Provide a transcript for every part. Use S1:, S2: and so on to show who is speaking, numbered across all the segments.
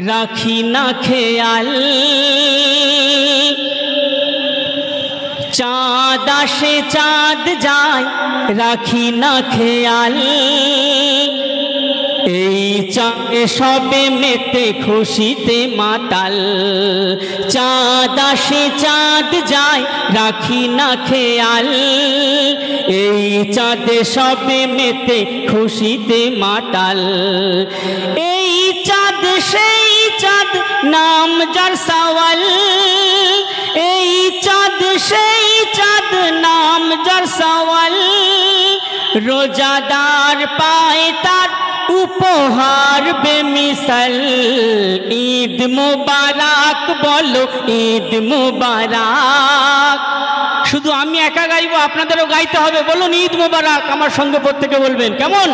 S1: রাখি না খেয়াল, চাঁদ আসে চাঁদ যায় রাখি না খেয়াল, এই চাঁদে সবে মেতে খুশিতে মাতাল। চাঁদ আসে চাঁদ যায় রাখি না খেয়াল, এই চাঁদে সবে মেতে খুশিতে মাতাল। এই চাঁদ সেই চাঁদ নাম যার সওয়াল, এই চাঁদ সেই চাঁদ নাম যার সওয়াল, রোজাদার পায় তার উপহার বেমিসাল। ঈদ মুবারক বলো ঈদ মুবারক। শুধু আমি একা গাইবো, আপনাদেরও গাইতে হবে। বলুন ঈদ মুবারক, আমার সঙ্গে প্রত্যেকে বলবেন। কেমন?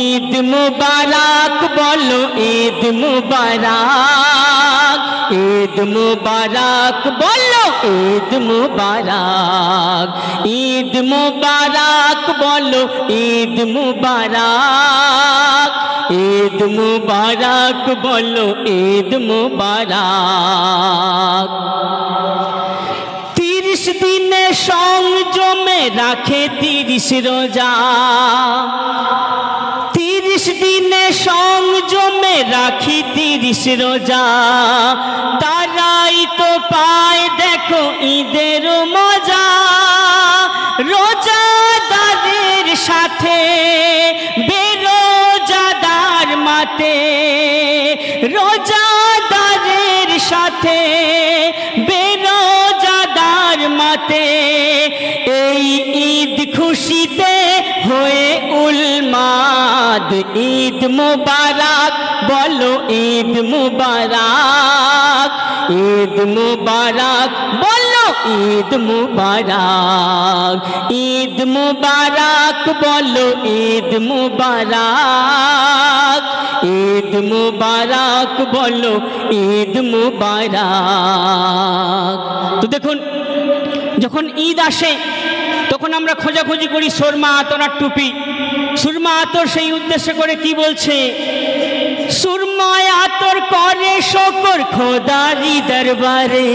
S1: ঈদ মুবারক বলো ঈদ মুবারক, ঈদ মুবারক বলো ঈদ মুবারক, ঈদ মুবারক বলো ঈদ মুবারক, ঈদ মুবারক বলো ঈদ মুবারক। 30 দিনে সংযমে রাখে 30 রোজা, 30 দিনে সংযমে রাখি 30 রোজা, তারাই তো পায় দেখো ঈদের মজা। রোজাদারের সাথে বেরোজাদার মাতে, রোজাদারের সাথে বেরোজাদার মাতে, এই ঈদ খুশিতে হয়ে উলমাদ। ঈদ মুবারক বলো ঈদ মুবারক, ঈদ মুবারক বলো ঈদ মুবারক, ঈদ মুবারক বলো ঈদ মুবারক, ঈদ মুবারক বলো ঈদ মুবারক। তো দেখুন, যখন ঈদ আসে তখন আমরা খোঁজাখুঁজি করি সুরমা আতর আর টুপি। সুরমা আতর সেই উদ্দেশ্য করে কি বলছে? সুরমায় আতর করে শকর খোদারি দরবারে,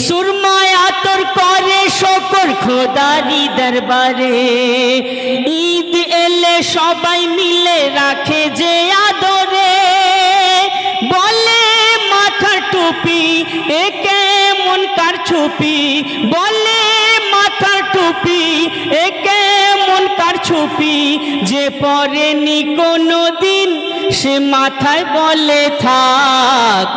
S1: সুরমায় আতর করে শকর খোদারি দরবারে, ঈদ এলে সবাই মিলে রাখে যে আদরে, বলে মাথার টুপি এ কেমন কার ছুপি, বলে মাথার টুপি এ কেমন কার ছুপি, যে পরেনি কোনো দিন সে মাথায় বলে থাক।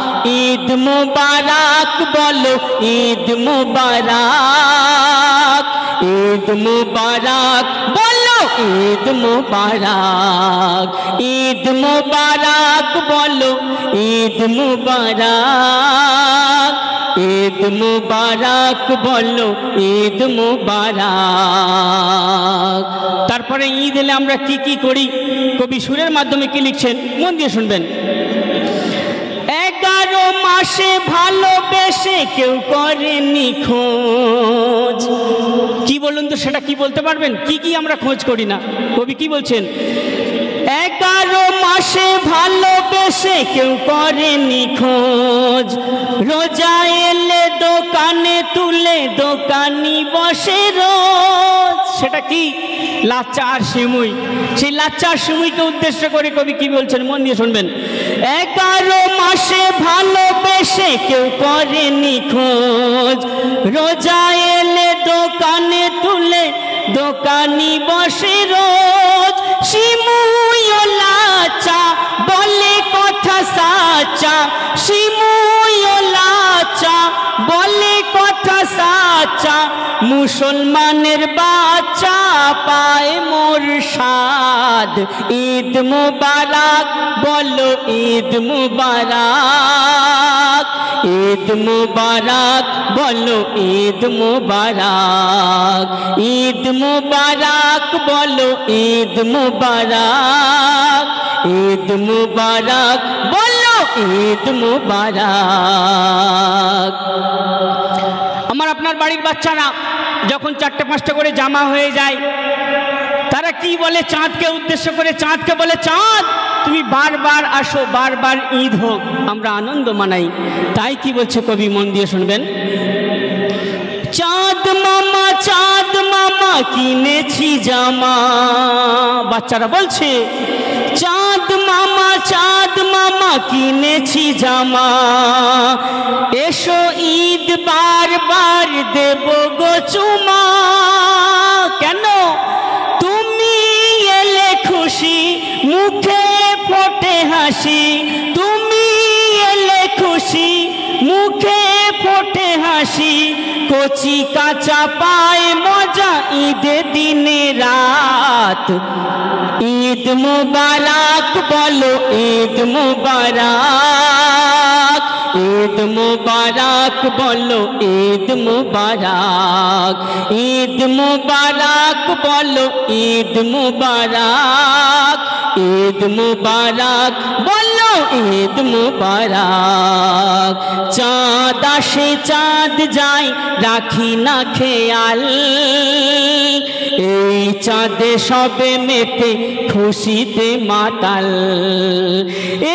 S1: ঈদ মুবারক বলো ঈদ মুবারক, ঈদ মুবারক বলো ঈদ মুবারক, ঈদ মুবারক বলো ঈদ মুবারক, ঈদ মুবারক বলো ঈদ মুবারক। তারপরে ঈদ এলে আমরা কি কি করি? কবি সুরের মাধ্যমে কি লিখছেন মন দিয়ে শুনবেন। 11 মাসে ভালোবেসে কেউ করেনি খোঁজ। কি বলুন তো, সেটা কি বলতে পারবেন? কি কি আমরা খোঁজ করি না? কবি কি বলছেন? 11 মাসে ভালোবেসে কেউ করেনি খোঁজ, রোজা এলে দোকানে তুলে দোকানি বসে রোজ। সেটা কি? লাচ্চা আর সিমুই। সেই লাচ্চা আর সিমুইকে উদ্দেশ্য করে কবি কি বলছেন মন দিয়ে শুনবেন। 11 মাসে ভালোবেসে কেউ করেনি খোঁজ, রোজা এলে দোকানে তুলে দোকানি বসে রোজ। সিমুই ও লাচ্চা বলে কথা সাচা, সিমুই ও লাচ্চা বলে কথা সাচা, মুসলমানের বাচ্চা পায় মোরশাদ। ঈদ মুবারক বলো ঈদ মুবারক, ঈদ মুবারক বলো ঈদ মুবারক, ঈদ মুবারক বলো ঈদ মুবারক, ঈদ মুবারক বলো ঈদ মুবারক। আমার আপনার বাড়ির বাচ্চারা যখন 4-5টা করে জামা হয়ে যায়, তারা কি বলে চাঁদকে উদ্দেশ্য করে? চাঁদকে বলে, চাঁদ তুমি বারবার আসো, বারবার ঈদ হোক, আমরা আনন্দ মানাই। তাই কি বলছে কবি, মন দিয়ে শুনবেন। চাঁদ মামা কিনেছি জামা, বাচ্চারা বলছে চাঁদ মামা কিনেছি জামা, এসো ঈদ বারবার দেব গো চুমা। কেন? তুমি এলে খুশি মুখে ফোটে হাসি, তুমি এলে খুশি মুখে ফোটে হাসি, কচি কাঁচা পায় মজা ঈদের দিনে রাত। ঈদ মুবারক বলো, ঈদ মুবারক, ঈদ মুবারক বলো, ঈদ মুবারক, ঈদ মুবারক বলো, ঈদ মুবারক, ঈদ মুবারক বলো, ঈদ মুবারক। চাঁদ আসে চাঁদ যায় রাখি না খেয়াল, এই চাঁদে সবে মেতে খুশিতে মাতাল।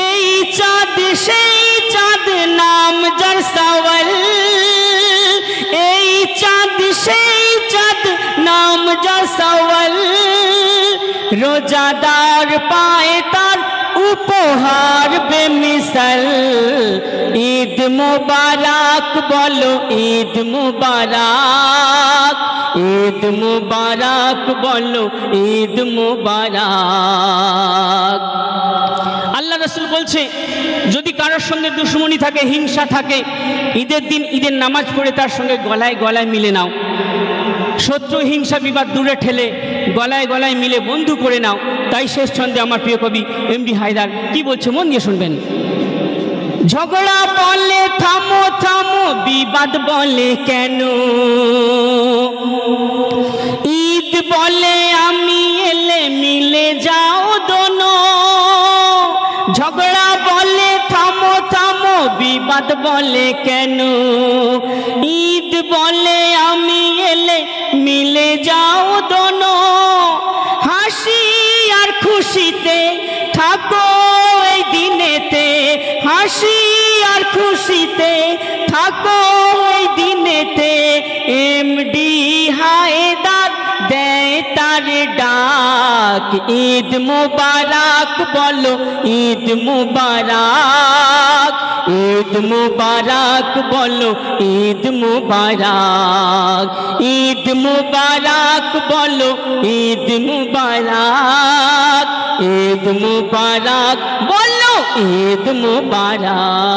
S1: এই চাঁদ সেই চাঁদ নাম যার সাওয়াল, এই চাঁদ সেই চাঁদ নাম যার সাওয়াল, রোজাদার পায় তার উপহার বেমিসাল। ঈদ মুবারক বলো, ঈদ মুবারক, ঈদ মুবারক বলো, ঈদ মুবারক। আল্লাহ রাসূল বলছে যদি কারোর সঙ্গে দুশমনি থাকে, হিংসা থাকে, ঈদের দিন ঈদের নামাজ পড়ে তার সঙ্গে গলায় গলায় মিলে নাও। শত্রু হিংসা বিবাদ দূরে ঠেলে গলায় গলায় মিলে বন্ধু করে নাও। তাই শেষ ছন্দে আমার প্রিয় কবি এমডি হায়দার কি বলছে, মন দিয়ে শুনবেন। ঝগড়া বলে থামো থামো, বিবাদ বলে কেন, ঈদ বলে আমি এলে মিলে যাও দোনো। ঝগড়া বলে থামো থামো, বিবাদ বলে কেন, ঈদ বলে আমি এলে মিলে যাও দোনো। হাসি আর খুশিতে থাকো এই দিনেতে, হাসি আর খুশিতে থাকো এই দিনেতে। এমডি হায়দার দেয় তার ডাক, ঈদ মুবারক বলো, ঈদ মুবারক, ঈদ মুবারক বলো, ঈদ মুবারক, ঈদ মুবারক বলো, ঈদ মুবারক, ঈদ মুবারক বলো, ঈদ মুবারক।